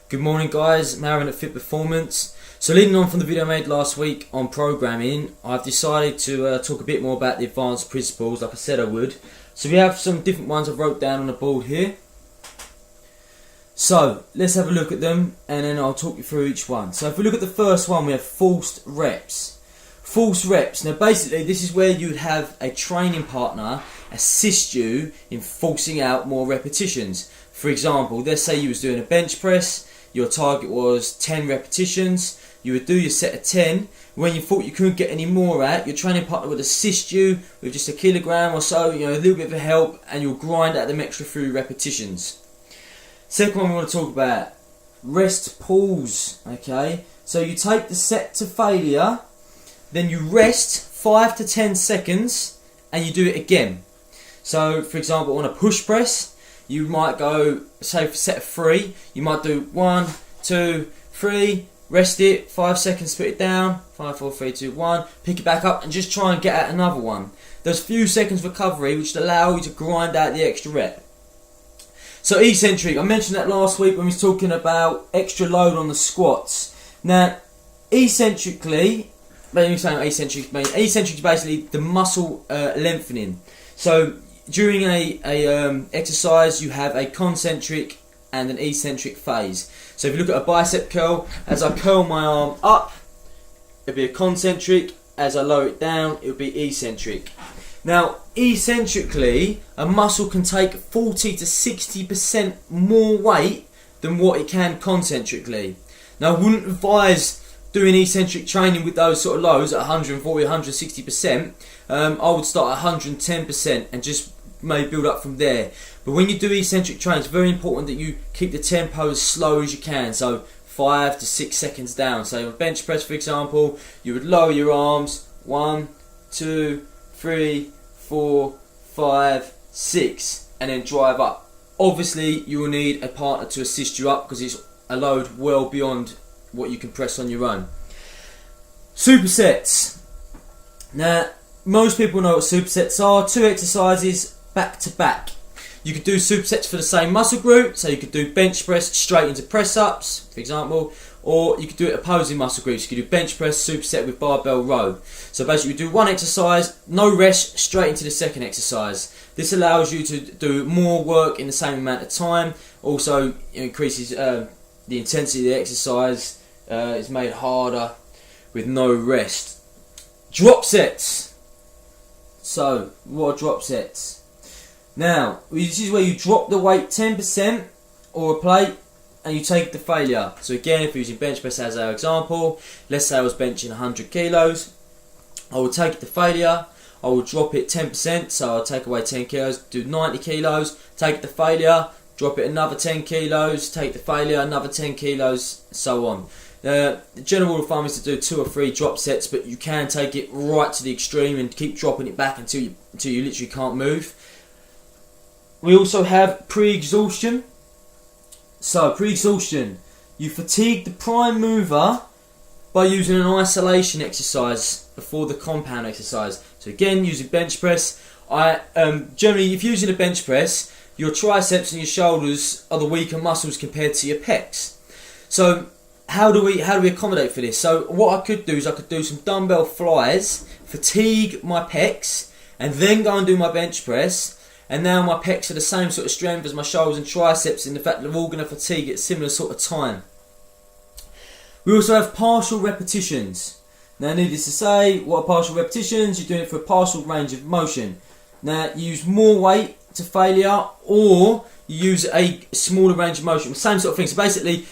Good morning guys, Marin at Fit Performance. So leading on from the video I made last week on programming, I've decided to talk a bit more about the advanced principles like I said I would. So we have some different ones I wrote down on the board here. So let's have a look at them and then I'll talk you through each one. So if we look at the first one, we have forced reps. Forced reps. Now basically this is where you would have a training partner assist you in forcing out more repetitions. For example, let's say you was doing a bench press, your target was 10 repetitions, you would do your set of 10, when you thought you couldn't get any more out, your training partner would assist you with just a kilogram or so, a little bit of help, and you'll grind out them extra few repetitions. Second one we want to talk about, rest pause, okay? So you take the set to failure, then you rest 5 to 10 seconds, and you do it again. So for example, on a push press, you might go, say for a set of 3, you might do 1, 2, 3, rest it, 5 seconds, put it down, 5, 4, 3, 2, 1, pick it back up and just try and get out another one. There's few seconds recovery which allow you to grind out the extra rep. So eccentric, I mentioned that last week when we was talking about extra load on the squats. Now, eccentrically, eccentric is basically the muscle lengthening. So during a exercise, you have a concentric and an eccentric phase. So if you look at a bicep curl, as I curl my arm up, it'll be a concentric. As I lower it down, it'll be eccentric. Now, eccentrically, a muscle can take 40 to 60% more weight than what it can concentrically. Now, I wouldn't advise doing eccentric training with those sort of lows at 140, 160%. I would start at 110% and just may build up from there. But when you do eccentric training, it's very important that you keep the tempo as slow as you can. So 5 to 6 seconds down. So on bench press, for example, you would lower your arms 1, 2, 3, 4, 5, 6, and then drive up. Obviously, you will need a partner to assist you up because it's a load well beyond what you can press on your own. Supersets. Now, most people know what supersets are. 2 exercises back to back. You could do supersets for the same muscle group, so you could do bench press straight into press ups, for example, or you could do it opposing muscle groups. You could do bench press superset with barbell row. So basically you do one exercise, no rest, straight into the second exercise. This allows you to do more work in the same amount of time. Also increases the intensity of the exercise. It's made harder with no rest. Drop sets. So what are drop sets? Now, this is where you drop the weight 10% or a plate and you take it to failure. So again, if we're using bench press as our example, let's say I was benching 100 kilos, I will take it to failure, I will drop it 10%, so I'll take away 10 kilos, do 90 kilos, take it to failure, drop it another 10 kilos, take the failure, another 10 kilos, so on. The general rule of thumb is to do 2 or 3 drop sets, but you can take it right to the extreme and keep dropping it back until you literally can't move. We also have pre-exhaustion. So pre-exhaustion, you fatigue the prime mover by using an isolation exercise before the compound exercise. So again, using bench press. Generally, if you're using a bench press, your triceps and your shoulders are the weaker muscles compared to your pecs. So how do we accommodate for this? So what I could do is I could do some dumbbell flies, fatigue my pecs, and then go and do my bench press. And now my pecs are the same sort of strength as my shoulders and triceps in the fact that they're all going to fatigue at similar sort of time. We also have partial repetitions. Now needless to say, what are partial repetitions? You're doing it for a partial range of motion. Now you use more weight to failure or you use a smaller range of motion. Same sort of thing. So basically,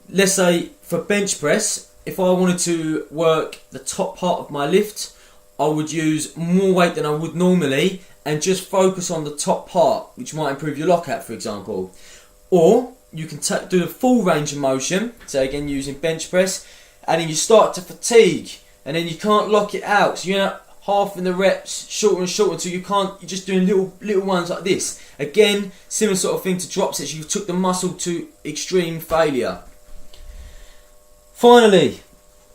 let's say for bench press, if I wanted to work the top part of my lift, I would use more weight than I would normally and just focus on the top part, which might improve your lockout, for example. Or you can do the full range of motion, so again using bench press, and then you start to fatigue, and then you can't lock it out. So you're half in the reps, shorter and shorter until you're just doing little ones like this. Again, similar sort of thing to drop sets. You took the muscle to extreme failure. Finally,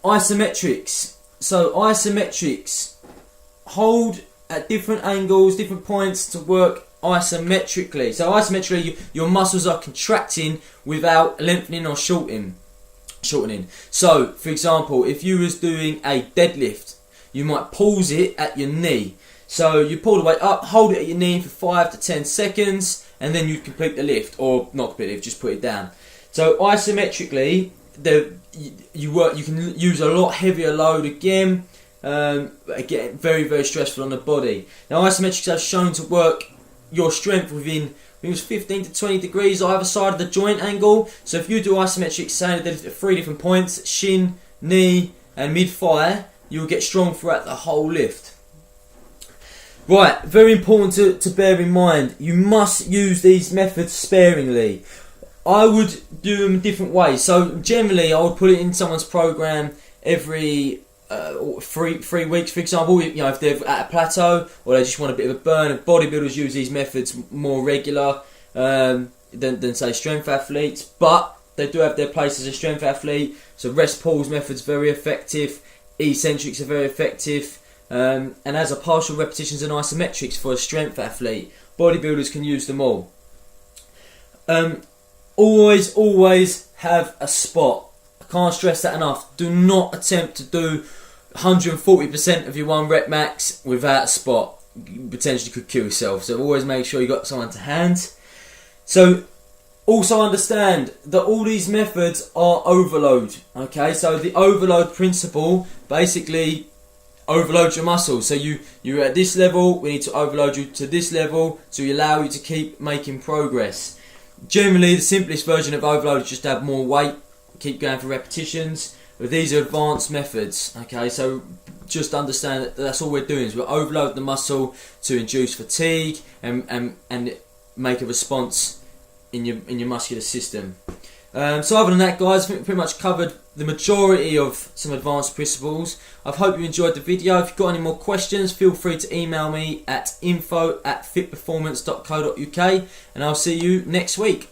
isometrics. So isometrics, hold at different angles, different points to work isometrically. So isometrically, your muscles are contracting without lengthening or shortening. So, for example, if you was doing a deadlift, you might pause it at your knee. So you pull the weight up, hold it at your knee for 5 to 10 seconds, and then you complete the lift, or not complete the lift, just put it down. So isometrically, you can use a lot heavier load again. Again, very, very stressful on the body. Now isometrics have shown to work your strength within, I think it was 15 to 20 degrees either side of the joint angle. So if you do isometrics, say that at 3 different points, shin, knee and mid-thigh, you'll get strong throughout the whole lift. Right, very important to bear in mind, you must use these methods sparingly. I would do them different ways. So generally I would put it in someone's program every 3 weeks, for example. If they're at a plateau or they just want a bit of a burn. Bodybuilders use these methods more regular than say strength athletes, but they do have their place as a strength athlete. So rest pause methods very effective, eccentrics are very effective, and as a partial repetitions and isometrics for a strength athlete. Bodybuilders can use them all. Always have a spot. I can't stress that enough. Do not attempt to do 140% of your 1 rep max without a spot. You potentially could kill yourself. So always make sure you got someone to hand. So also understand that all these methods are overload. Okay, so the overload principle basically overloads your muscles. So you're at this level, we need to overload you to this level to allow you to keep making progress. Generally, the simplest version of overload is just to have more weight, keep going for repetitions. But these are advanced methods. Okay, so just understand that that's all we're doing is we're overloading the muscle to induce fatigue and make a response in your muscular system. So other than that, guys, I think we pretty much covered the majority of some advanced principles. I hope you enjoyed the video. If you've got any more questions, feel free to email me at info@fitperformance.co.uk, and I'll see you next week.